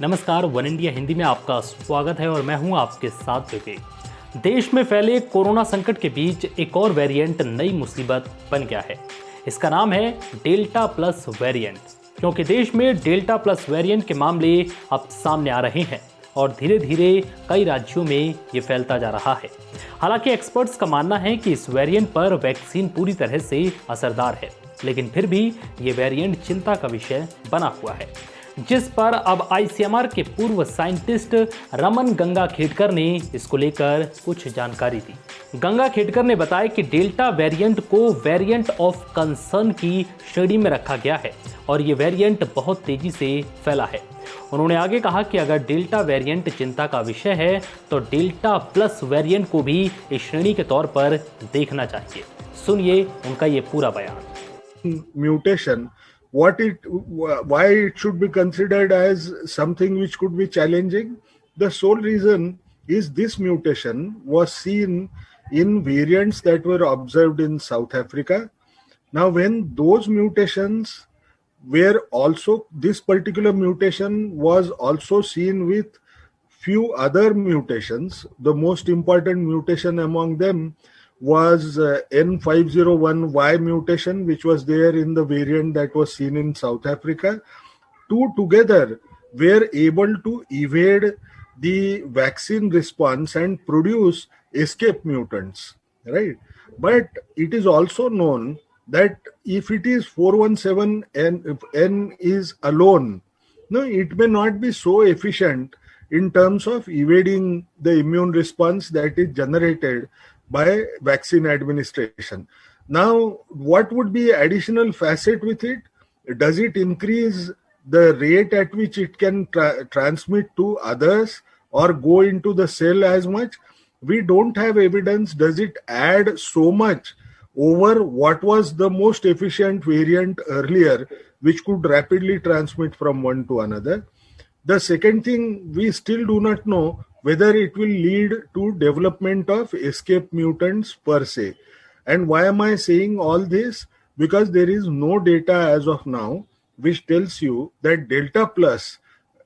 नमस्कार, one India Hindi में आपका स्वागत है और मैं हूं आपके साथ विवेक। देश में फैले कोरोना संकट के बीच एक और वेरिएंट नई मुसीबत बन गया है। इसका नाम है डेल्टा प्लस वेरिएंट, क्योंकि देश में डेल्टा प्लस वेरिएंट के मामले अब सामने आ रहे हैं और धीरे धीरे कई राज्यों में ये फैलता जा रहा है। हालांकि एक्सपर्ट्स का मानना है कि इस वेरिएंट पर वैक्सीन पूरी तरह से असरदार है, लेकिन फिर भी ये वेरिएंट चिंता का विषय बना हुआ है, जिस पर अब आईसीएमआर के पूर्व साइंटिस्ट रमन गंगाखेडकर ने इसको लेकर कुछ जानकारी दी। गंगाखेडकर ने बताया कि डेल्टा वेरिएंट को वेरिएंट ऑफ कंसर्न की श्रेणी में रखा गया है और ये वेरिएंट बहुत तेजी से फैला है। उन्होंने आगे कहा कि अगर डेल्टा वेरिएंट चिंता का विषय है तो डेल्टा प्लस वेरिएंट को भी इस श्रेणी के तौर पर देखना चाहिए। सुनिए उनका ये पूरा बयान। Mutation, why it should be considered as something which could be challenging? The sole reason is this mutation was seen in variants that were observed in South Africa. Now, when those mutations were also, this particular mutation was also seen with few other mutations. The most important mutation among them was N501Y mutation, which was there in the variant that was seen in South Africa. Two together were able to evade the vaccine response and produce escape mutants, right? But it is also known that if it is 417 and if N is alone, no, it may not be so efficient in terms of evading the immune response that is generated by vaccine administration. Now, what would be additional facet with it? Does it increase the rate at which it can transmit to others or go into the cell as much? We don't have evidence. Does it add so much over what was the most efficient variant earlier, which could rapidly transmit from one to another? The second thing, we still do not know whether it will lead to development of escape mutants per se. And why am I saying all this? Because there is no data as of now which tells you that Delta Plus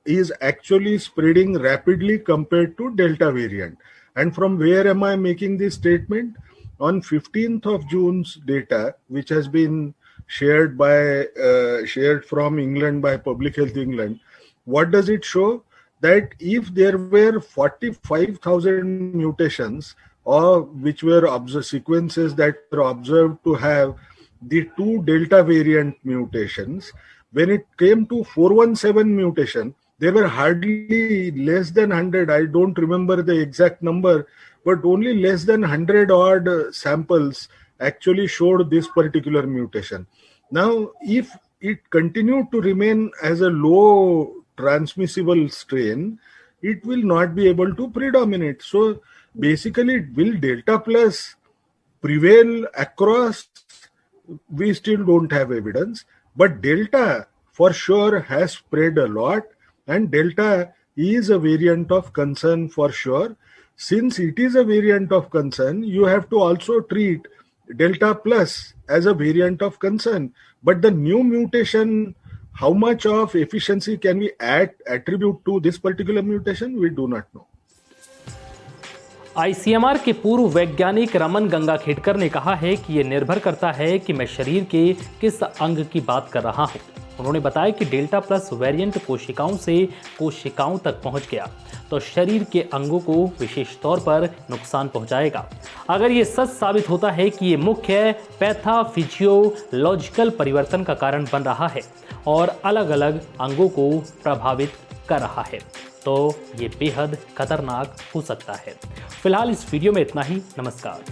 is actually spreading rapidly compared to Delta variant. And from where am I making this statement? On 15th of June's data, which has been shared from England by Public Health England, what does it show? That if there were 45,000 mutations or which were sequences that were observed to have the two Delta variant mutations, when it came to 417 mutation, there were hardly less than 100, I don't remember the exact number, but only less than 100 odd samples actually showed this particular mutation. Now, if it continued to remain as a low transmissible strain, it will not be able to predominate. So basically, will Delta Plus prevail across? We still don't have evidence, but Delta for sure has spread a lot, and Delta is a variant of concern for sure. Since it is a variant of concern, you have to also treat Delta Plus as a variant of concern. But the new mutation, how much of efficiency can we attribute to this particular mutation? We do not know. ICMR के पूर्व वैज्ञानिक रमन गंगाखेडकर ने कहा है कि यह निर्भर करता है कि मैं शरीर के किस अंग की बात कर रहा हूं। उन्होंने बताया कि डेल्टा प्लस वेरिएंट कोशिकाओं से कोशिकाओं तक पहुंच गया तो शरीर के अंगों को विशेष तौर पर नुकसान पहुंचाएगा। अगर ये सच साबित होता है कि ये मुख्य पैथोफिजियोलॉजिकल परिवर्तन का कारण बन रहा है और अलग अलग अंगों को प्रभावित कर रहा है, तो ये बेहद खतरनाक हो सकता है। फिलहाल इस वीडियो में इतना ही। नमस्कार।